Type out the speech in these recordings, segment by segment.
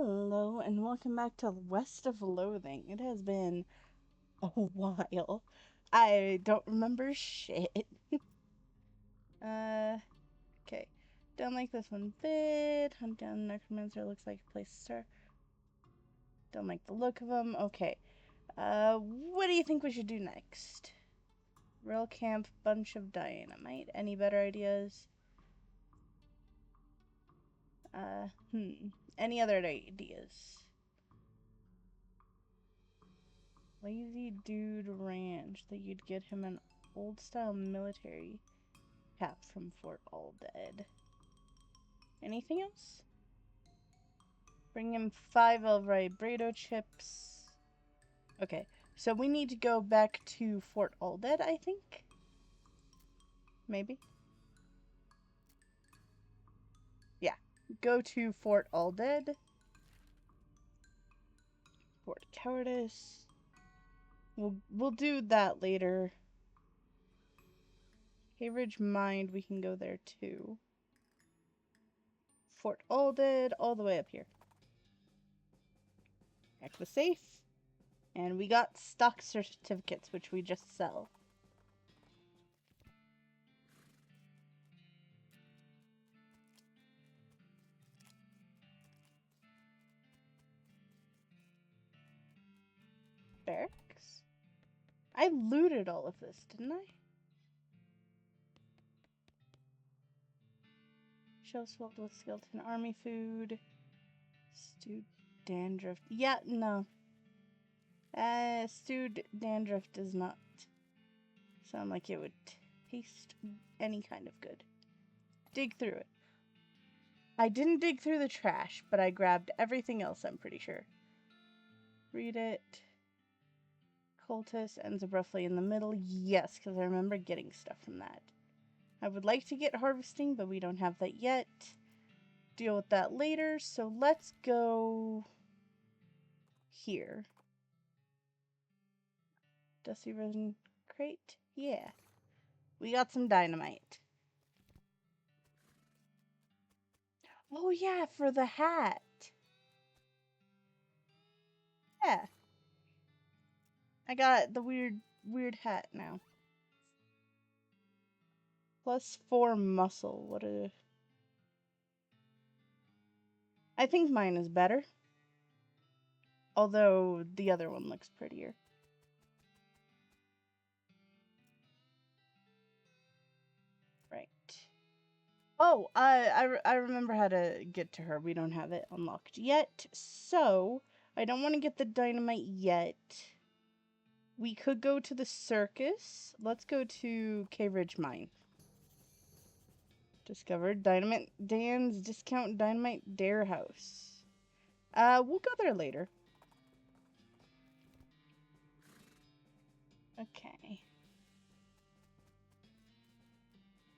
Hello, and welcome back to West of Loathing. It has been a while. I don't remember shit. uh, okay. Don't like this one bit. Hunt down Necromancer looks like a place to start. Don't like the look of him. Okay. What do you think we should do next? Rail camp, bunch of dynamite. Any better ideas? Uh, Any other ideas? Lazy Dude Ranch. That you'd get him an old-style military cap from Fort All Dead. Anything else? Bring him 5 El Vibrato chips. Okay, so we need to go back to Fort All Dead, I think? Maybe? Yeah. Go to Fort All Dead. Fort Cowardice. We'll do that later. Cambridge Mind, we can go there too. Fort All Dead, all the way up here. Check the safe. And we got stock certificates, which we just sell. Barracks? I looted all of this, didn't I? Shelves filled with skeleton army food. Stewed dandruff. Yeah, no. Stewed dandruff does not sound like it would taste any kind of good. Dig through it. I didn't dig through the trash, but I grabbed everything else, I'm pretty sure. Read it. Cultist ends abruptly in the middle. Yes, because I remember getting stuff from that. I would like to get harvesting, but we don't have that yet. Deal with that later, so let's go here. Dusty resin crate? Yeah. We got some dynamite. Oh yeah, for the hat. Yeah. I got the weird hat now. +4 muscle. What a... I think mine is better. Although the other one looks prettier. Right. Oh, I remember how to get to her. We don't have it unlocked yet. So, I don't want to get the dynamite yet. We could go to the circus. Let's go to Cave Ridge Mine. Discovered Dynamite Dan's Discount Dynamite Dare House. We'll go there later. Okay.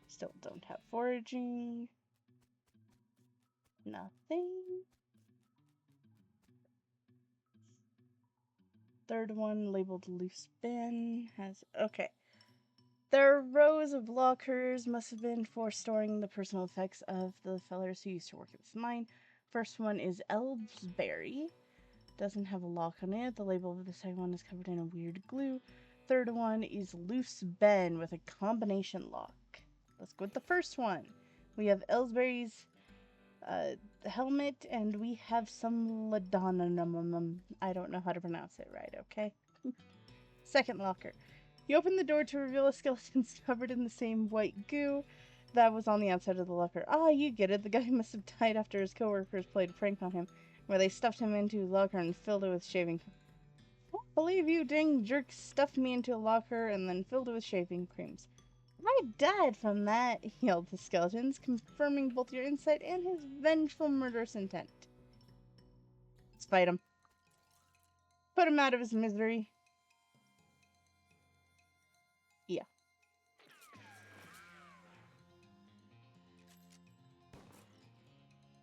Still don't have foraging. Nothing. Third one labeled loose bin has... Okay. There are rows of lockers, must have been for storing the personal effects of the fellers who used to work at this mine. First one is Elvesbury. Doesn't have a lock on it. The label of the second one is covered in a weird glue. Third one is Loose Ben with a combination lock. Let's go with the first one. We have Ellsbury's helmet, and we have some ladonanum. I don't know how to pronounce it right, okay? Second locker. You open the door to reveal a skeleton covered in the same white goo that was on the outside of the locker. Ah, you get it. The guy must have died after his coworkers played a prank on him, where they stuffed him into his locker and filled it with shaving. I don't believe you dang jerk stuffed me into a locker and then filled it with shaving creams. I died from that, yelled the skeletons, confirming both your insight and his vengeful murderous intent. Let's fight him. Put him out of his misery. Yeah.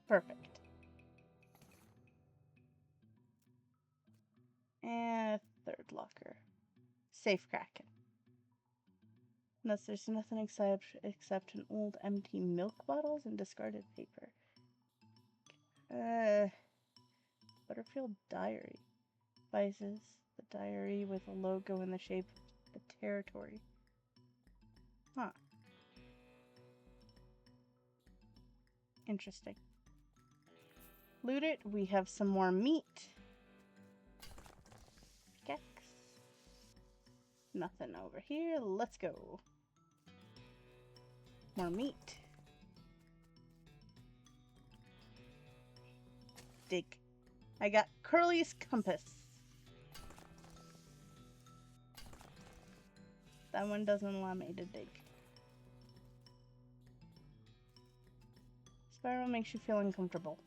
Perfect. And third locker. Safe cracking. Thus, there's nothing except an old empty milk bottles and discarded paper. Butterfield Diary. Vices. The diary with a logo in the shape of the territory. Huh. Interesting. Loot it. We have some more meat. Pickaxe. Nothing over here. Let's go. More meat. Dig. I got Curly's compass. That one doesn't allow me to dig. Spiral makes you feel uncomfortable.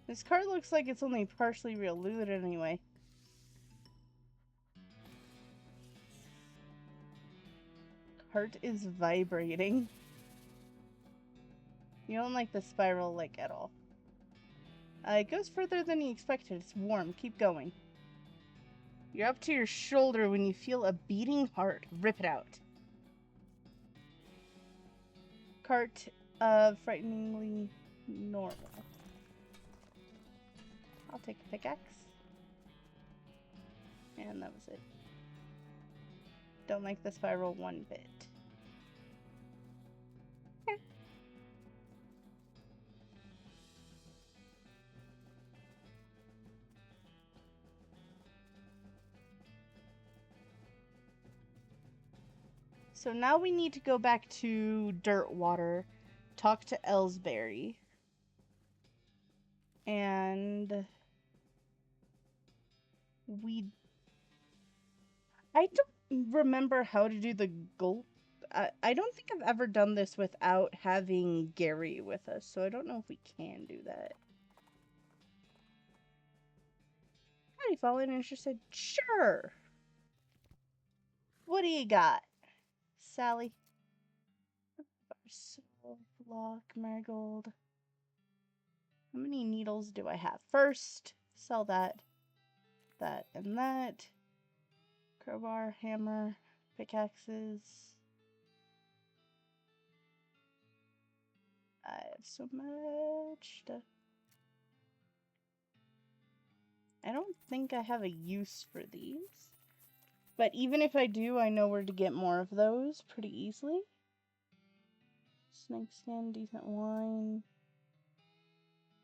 This card looks like it's only partially real loot anyway. Cart is vibrating. You don't like the spiral, like, at all. It goes further than you expected. It's warm. Keep going. You're up to your shoulder when you feel a beating heart. Rip it out. Cart, frighteningly normal. I'll take a pickaxe. And that was it. Don't like the spiral one bit. Okay. So now we need to go back to Dirtwater, talk to Ellsbury, and I don't remember how to do the gold. I don't think I've ever done this without having Gary with us, so I don't know if we can do that. Howdy, Fallen interested? Sure. What do you got, Sally? Block, marigold. How many needles do I have? First, sell that, and that. Crowbar, hammer, pickaxes. I have so much stuff. I don't think I have a use for these. But even if I do, I know where to get more of those pretty easily. Snake skin, decent wine.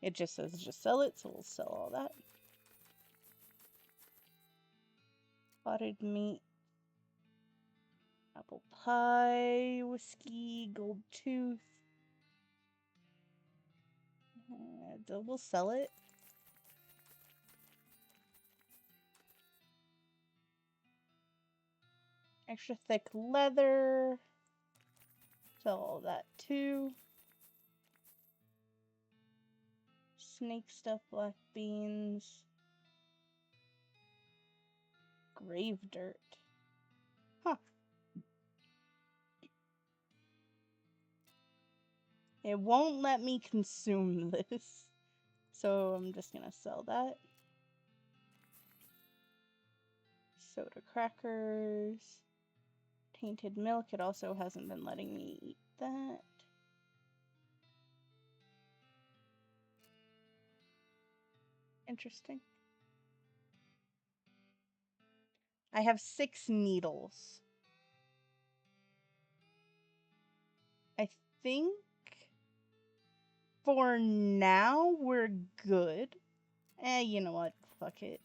It just says just sell it, so we'll sell all that. Potted meat. Apple pie, whiskey, gold tooth. We'll sell it. Extra thick leather. Sell all that too. Snake stuff, black beans. Grave dirt. Huh. It won't let me consume this. So I'm just gonna sell that. Soda crackers. Tainted milk. It also hasn't been letting me eat that. Interesting. I have 6 needles. I think for now we're good. You know what? Fuck it.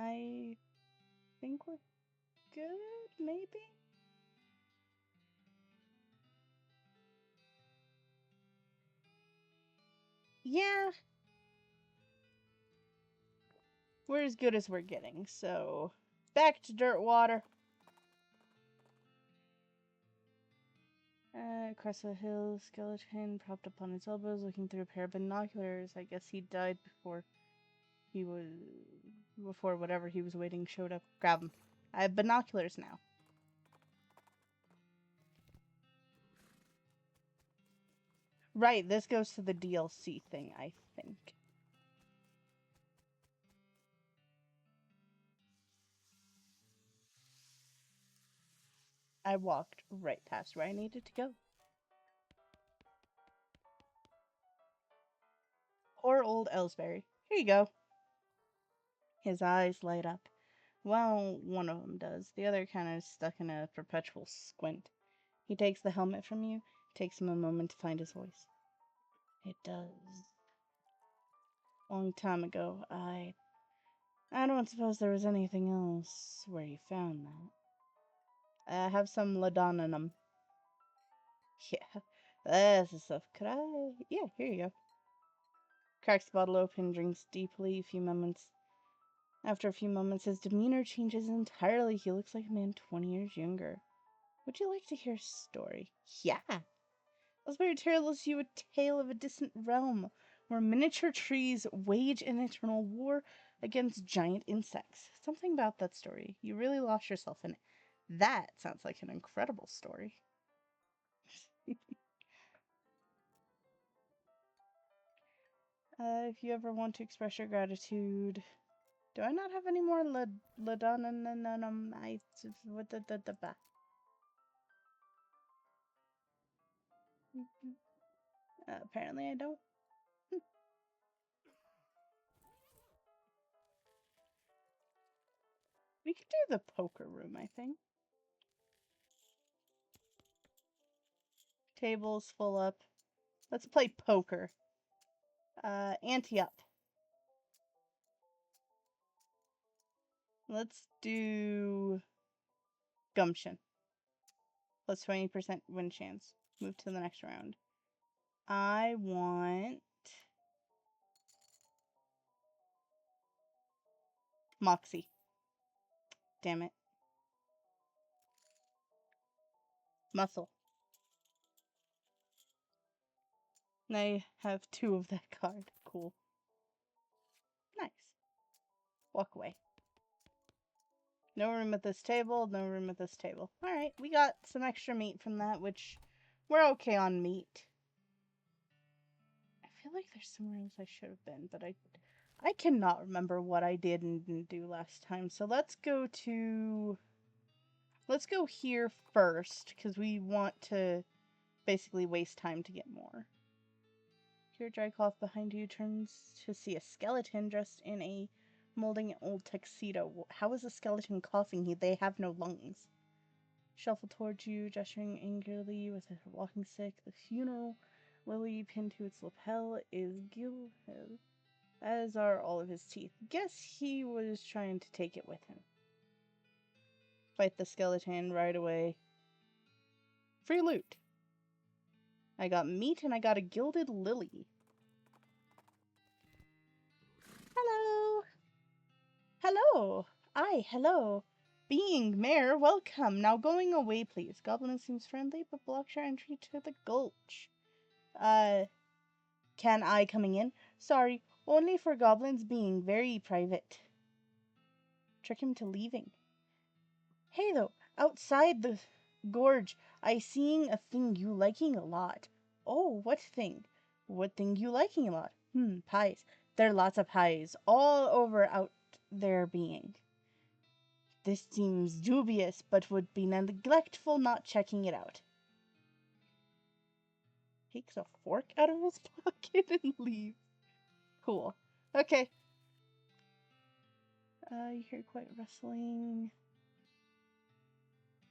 I think we're good, maybe? Yeah. We're as good as we're getting, so back to Dirtwater. Across the hill, skeleton propped up on his elbows, looking through a pair of binoculars. I guess he died before whatever he was waiting showed up. Grab him. I have binoculars now. Right, this goes to the DLC thing, I think. I walked right past where I needed to go. Poor old Ellsbury. Here you go. His eyes light up. Well, one of them does. The other kind of stuck in a perpetual squint. He takes the helmet from you. Takes him a moment to find his voice. It does. Long time ago, I don't suppose there was anything else where you found that. I have some laudanum. Yeah, that's the stuff. Could I? Yeah, here you go. Cracks the bottle open, drinks deeply. After a few moments, his demeanor changes entirely. He looks like a man 20 years younger. Would you like to hear a story? Yeah. Ellsbury tells you a tale of a distant realm where miniature trees wage an eternal war against giant insects. Something about that story. You really lost yourself in it. That sounds like an incredible story. If you ever want to express your gratitude, do I not have any more laudanum? Apparently I don't. We could do the poker room, I think. Tables full up. Let's play poker. Ante up. Let's do gumption. Plus 20% win chance. Move to the next round. I want Moxie. Damn it. Muscle. And I have 2 of that card. Cool. Nice. Walk away. No room at this table. No room at this table. Alright, we got some extra meat from that, which we're okay on meat. I feel like there's somewhere else I should have been, but I cannot remember what I did and didn't do last time. So let's go here first, because we want to basically waste time to get more. Hear a dry cough behind you, turns to see a skeleton dressed in a molding old tuxedo. How is a skeleton coughing? They have no lungs. Shuffle towards you, gesturing angrily with a walking stick. The funeral lily pinned to its lapel is gilded, as are all of his teeth. Guess he was trying to take it with him. Fight the skeleton right away. Free loot. I got meat and I got a gilded lily. Hello. Hello. Hello. Being mayor, welcome. Now going away, please. Goblin seems friendly, but blocks your entry to the gulch. Can I coming in? Sorry, only for goblins being very private. Trick him to leaving. Hey though, outside the gorge, I seeing a thing you liking a lot. Oh, what thing? What thing you liking a lot? Pies. There are lots of pies all over out there being. This seems dubious, but would be neglectful not checking it out. Takes a fork out of his pocket and leaves. Cool. Okay. You hear quite rustling.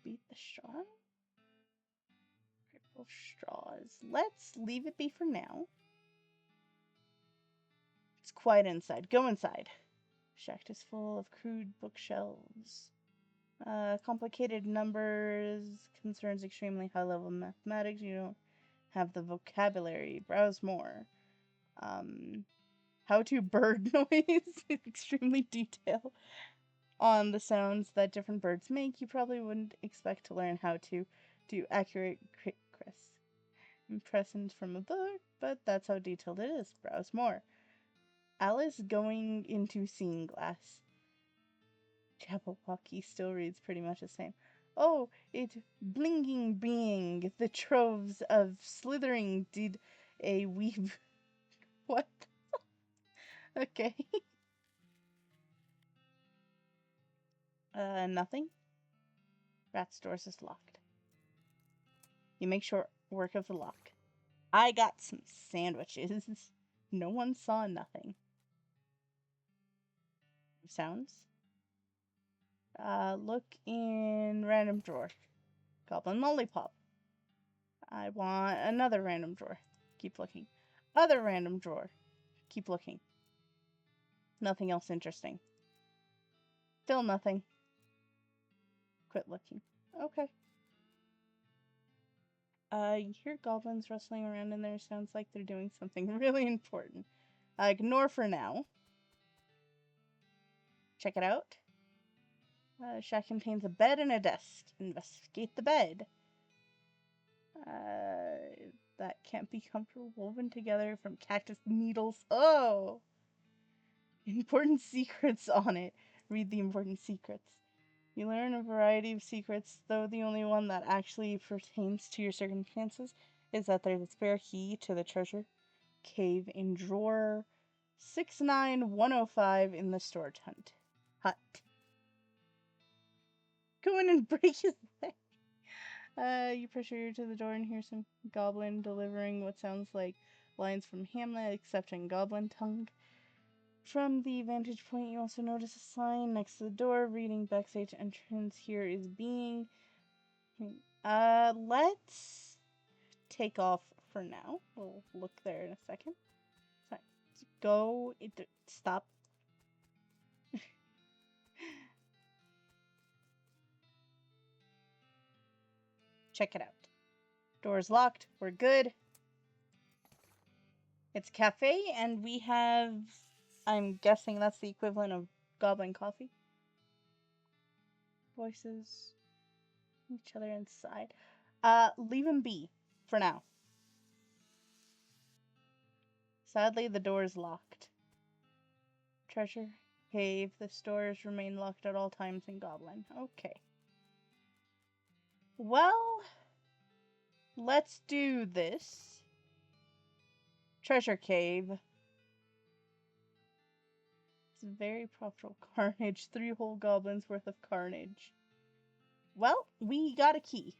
Beat the straw? Purple straws. Let's leave it be for now. It's quiet inside. Go inside. Shack is full of crude bookshelves. Complicated numbers, concerns extremely high level mathematics. You don't have the vocabulary. Browse more. How to bird noise. Extremely detailed on the sounds that different birds make. You probably wouldn't expect to learn how to do accurate impressions from a book, but that's how detailed it is. Browse more. Alice going into seeing glass. Jabberwocky still reads pretty much the same. Oh, it blinging being the troves of slithering did a weave. What? Okay. Nothing. Rat's doors is locked. You make short work of the lock. I got some sandwiches. No one saw nothing. Sounds? Look in random drawer. Goblin lollipop. I want another random drawer. Keep looking. Other random drawer. Keep looking. Nothing else interesting. Still nothing. Quit looking. Okay. You hear goblins rustling around in there. Sounds like they're doing something really important. Ignore for now. Check it out. Shack contains a bed and a desk. Investigate the bed. That can't be comfortable woven together from cactus needles. Oh! Important secrets on it. Read the important secrets. You learn a variety of secrets, though the only one that actually pertains to your circumstances is that there's a spare key to the treasure cave in drawer 69105 in the storage hut. Go in and break his leg. You pressure to the door and hear some goblin delivering what sounds like lines from Hamlet, except in goblin tongue. From the vantage point, you also notice a sign next to the door reading backstage entrance here is being. Let's take off for now. We'll look there in a second. Go. Stop. Check it out. Door's locked. We're good. It's a cafe, and we have. I'm guessing that's the equivalent of goblin coffee. Voices. Each other inside. Leave him be. For now. Sadly, the door is locked. Treasure cave. The doors remain locked at all times in Goblin. Okay. Well, let's do this. Treasure cave. It's very profitable carnage. 3 whole goblins worth of carnage. Well, we got a key.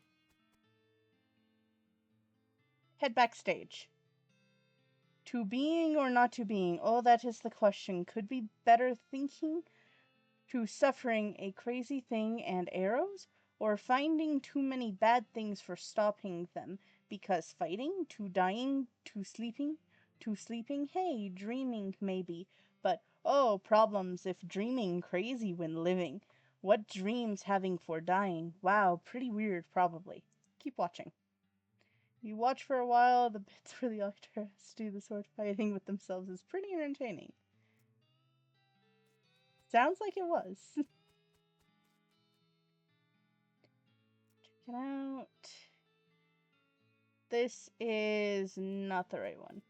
Head backstage. To being or not to being? Oh, that is the question. Could be better thinking? To suffering a crazy thing and arrows? Or finding too many bad things for stopping them? Because fighting? To dying? To sleeping? To sleeping? Hey, dreaming maybe. But, oh, problems if dreaming crazy when living. What dreams having for dying? Wow, pretty weird probably. Keep watching. You watch for a while, the bits where the actor has to do the sword fighting with themselves is pretty entertaining. Sounds like it was. Check it out. This is not the right one.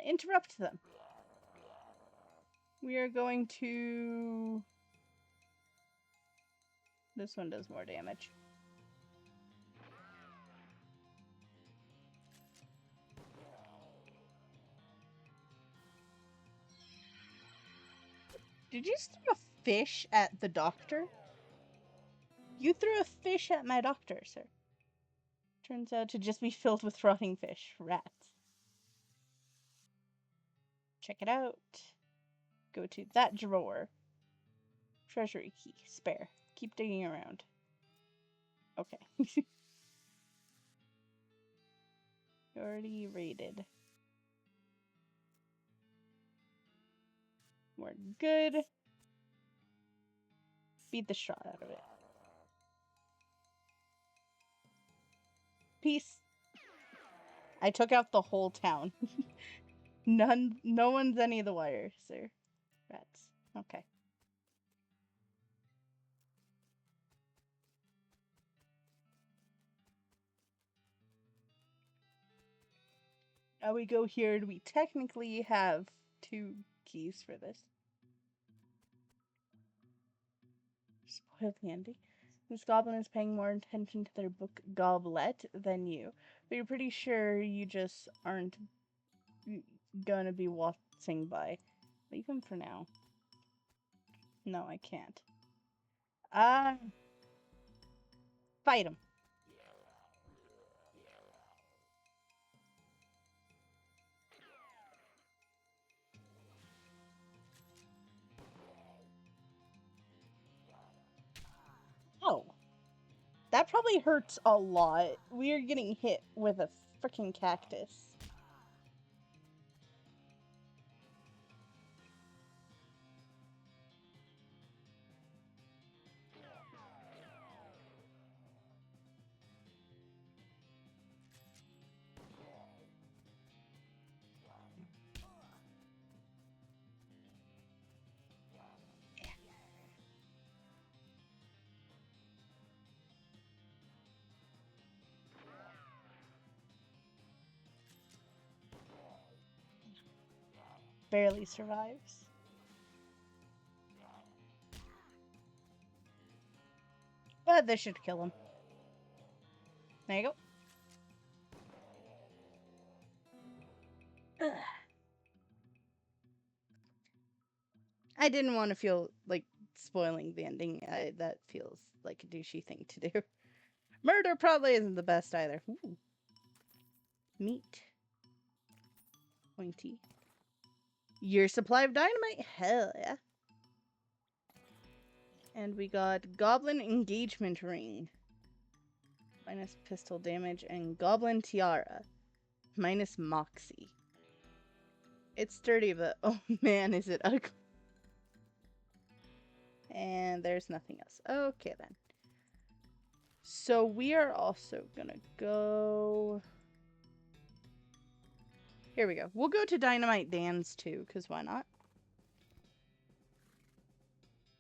Interrupt them. We are going to... This one does more damage. Did you just throw a fish at the doctor? You threw a fish at my doctor, sir. Turns out to just be filled with rotting fish. Rats. Check it out. Go to that drawer. Treasury key. Spare. Keep digging around. Okay. Already raided. We're good. Beat the shot out of it. Peace. I took out the whole town. No one's any of the wires, sir. Rats. Okay. Now we go here. We technically have 2 keys for this. Spoiled candy. This goblin is paying more attention to their book goblet than you, but you're pretty sure you just aren't gonna be waltzing by. Leave him for now. No, I can't. Fight him. That probably hurts a lot. We are getting hit with a freaking cactus. Barely survives. But this should kill him. There you go. Ugh. I didn't want to feel like spoiling the ending. That feels like a douchey thing to do. Murder probably isn't the best either. Ooh. Meat. Pointy. Your supply of dynamite? Hell yeah. And we got Goblin Engagement Ring. Minus pistol damage. And Goblin Tiara. Minus Moxie. It's sturdy, but oh man, is it ugly. And there's nothing else. Okay then. So we are also gonna go... Here we go. We'll go to Dynamite Dan's too, because why not?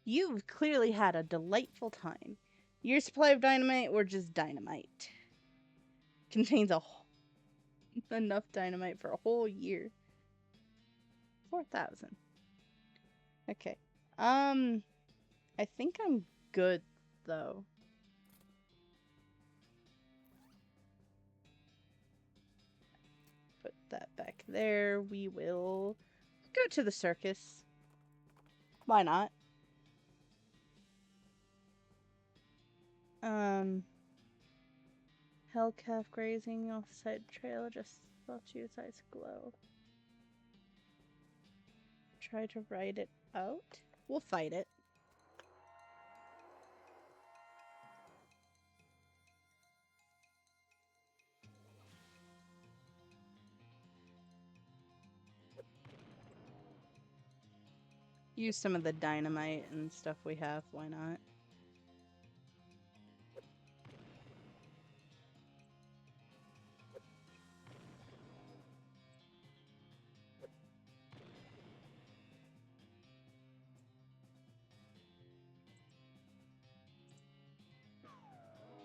You've clearly had a delightful time. Your supply of dynamite or just dynamite? Contains enough dynamite for a whole year. 4,000. Okay. I think I'm good though. Put that back there. We will go to the circus. Why not? Hell calf grazing off the side trail, just watch its eyes glow. Try to ride it out? We'll fight it. Use some of the dynamite and stuff we have, why not?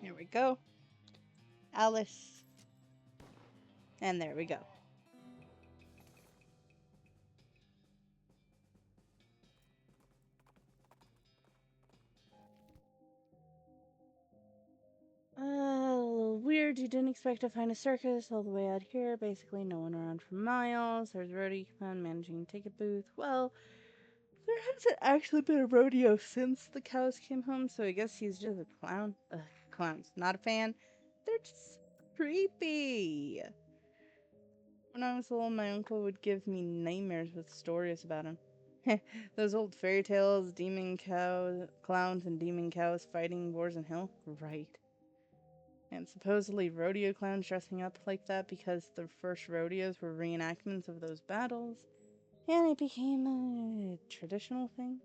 Here we go. Alice. And there we go. Weird. You didn't expect to find a circus all the way out here. Basically, no one around for miles. There's a rodeo clown managing a ticket booth. Well, there hasn't actually been a rodeo since the cows came home, so I guess he's just a clown. Ugh, clowns. Not a fan. They're just creepy. When I was little, my uncle would give me nightmares with stories about him. Those old fairy tales, demon cows, clowns and demon cows fighting wars in hell? Right. And supposedly rodeo clowns dressing up like that because the first rodeos were reenactments of those battles. And it became a traditional thing.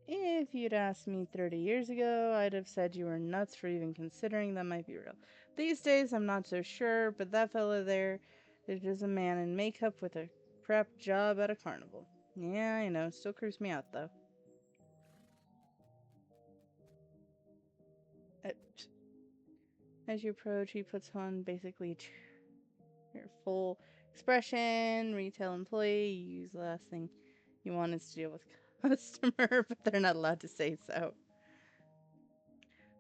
If you'd asked me 30 years ago, I'd have said you were nuts for even considering that might be real. These days, I'm not so sure, but that fella there is just a man in makeup with a crap job at a carnival. Yeah, I know. Still creeps me out, though. As you approach, he puts on basically your full expression. Retail employee, you use the last thing you want is to deal with customer, but they're not allowed to say so.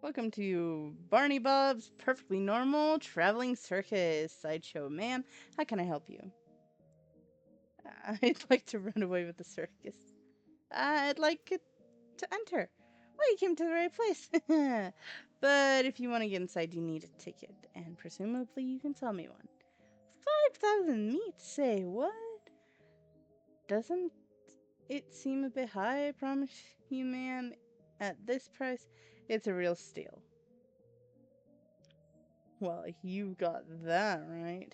Welcome to Barney Bob's Perfectly Normal Traveling Circus Sideshow. Ma'am, how can I help you? I'd like to run away with the circus. I'd like it to enter. Well, you came to the right place. But if you want to get inside, you need a ticket, and presumably you can sell me one. 5,000 meat, say what? Doesn't it seem a bit high, I promise you, ma'am? At this price, It's a real steal. Well, you got that right.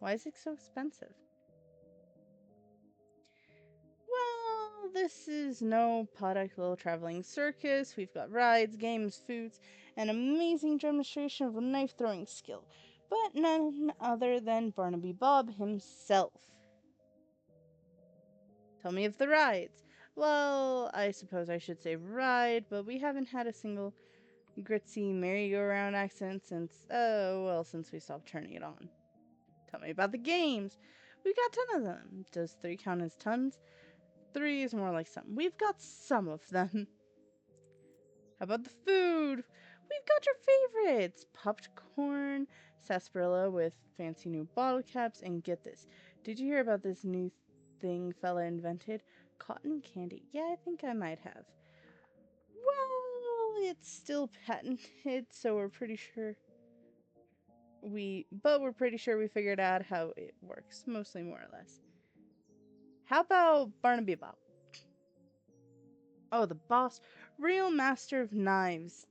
Why is it so expensive? Well, this is no product little traveling circus. We've got rides, games, foods, an amazing demonstration of knife throwing skill, but none other than Barnaby Bob himself. Tell me of the rides. Well, I suppose I should say ride, but we haven't had a single gritzy merry-go-round accident since we stopped turning it on. Tell me about the games. We've got 10 of them. Does 3 count as tons? 3 is more like some. We've got some of them. How about the food? We've got your favorites. Popped corn, sarsaparilla with fancy new bottle caps, and get this. Did you hear about this new thing fella invented? Cotton candy. Yeah, I think I might have. Well, it's still patented, so we're pretty sure we figured out how it works, mostly more or less. How about Barnaby Bob? Oh, the boss, real master of knives.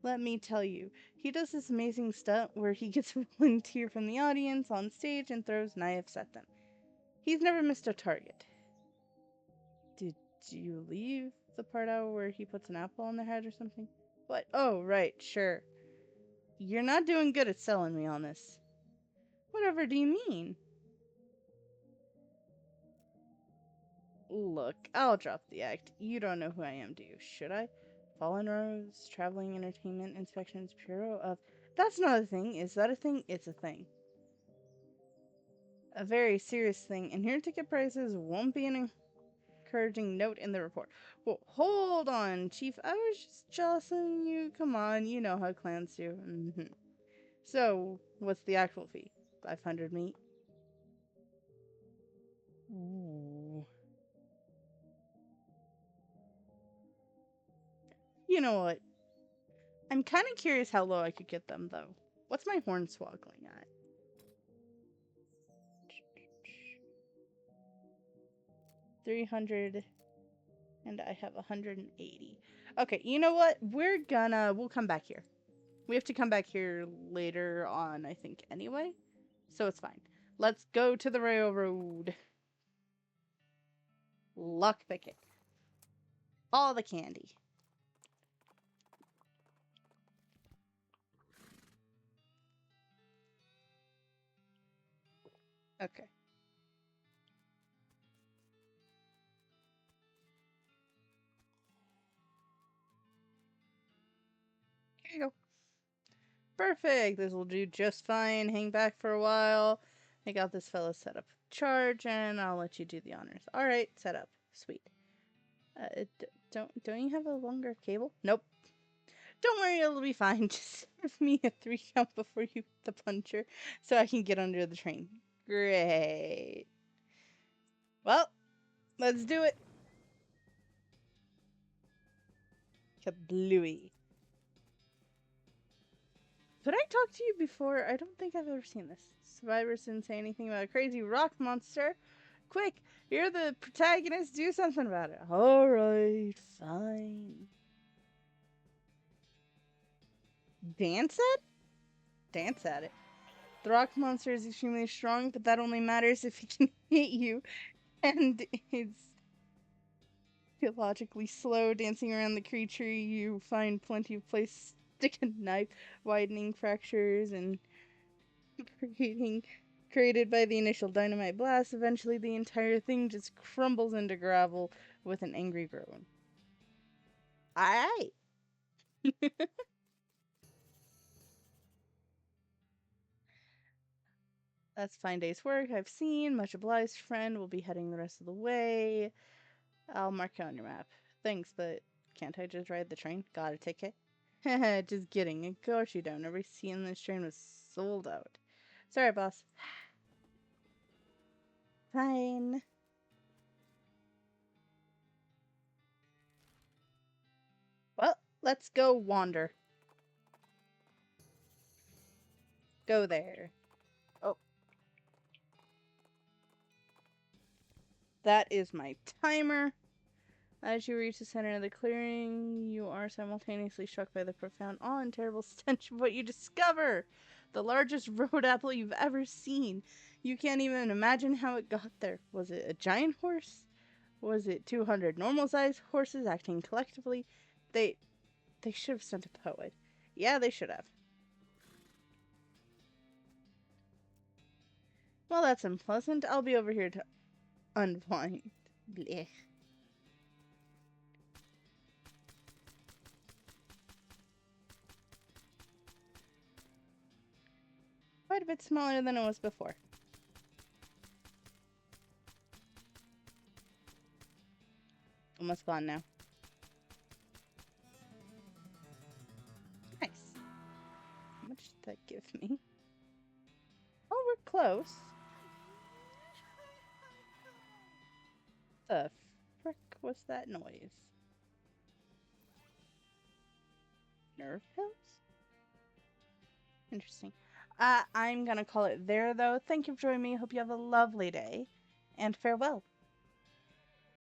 Let me tell you, he does this amazing stunt where he gets a volunteer from the audience on stage and throws knives at them. He's never missed a target. Did you leave the part out where he puts an apple on their head or something? What? Oh, right, sure. You're not doing good at selling me on this. Whatever do you mean? Look, I'll drop the act. You don't know who I am, do you? Should I? Fallen Rose, Traveling Entertainment Inspections Bureau of... That's not a thing. Is that a thing? It's a thing. A very serious thing, and your ticket prices won't be an encouraging note in the report. Well, hold on, Chief. I was just jostling you. Come on, you know how clans do. So, what's the actual fee? 500 meat? Ooh. You know what? I'm kind of curious how low I could get them, though. What's my hornswoggle going at? 300, and I have 180. Okay, you know what? We'll come back here. We have to come back here later on, I think, anyway. So it's fine. Let's go to the railroad. Lockpick it. All the candy. Okay. Here you go. Perfect. This will do just fine. Hang back for a while. I got this fella set up charge, and I'll let you do the honors. All right, set up. Sweet. Don't you have a longer cable? Nope. Don't worry, it'll be fine. Just give me a 3 count before you hit the puncher so I can get under the train. Great. Well, let's do it. Kablooey. Did I talk to you before? I don't think I've ever seen this. Survivors didn't say anything about a crazy rock monster. Quick, you're the protagonist. Do something about it. Alright, fine. Dance it? Dance at it. The rock monster is extremely strong, but that only matters if he can hit you. And it's illogically slow. Dancing around the creature, you find plenty of place to stick a knife, widening fractures and created by the initial dynamite blast. Eventually, the entire thing just crumbles into gravel with an angry groan. Aye. That's a fine day's work. I've seen. Much obliged, friend. We'll be heading the rest of the way. I'll mark it on your map. Thanks, but can't I just ride the train? Got a ticket? Just kidding. Of course you don't. Every seat in this train was sold out. Sorry, boss. Fine. Well, let's go wander. Go there. Oh. That is my timer. As you reach the center of the clearing, you are simultaneously struck by the profound awe and terrible stench of what you discover. The largest road apple you've ever seen. You can't even imagine how it got there. Was it a giant horse? Was it 200 normal-sized horses acting collectively? They should have sent a poet. Yeah, they should have. Well, that's unpleasant. I'll be over here to unwind. Blech. Quite a bit smaller than it was before. Almost gone now. Nice. How much did that give me? Oh, we're close. The frick was that noise? Nerve pills? Interesting. I'm gonna call it there, though. Thank you for joining me. Hope you have a lovely day, and farewell.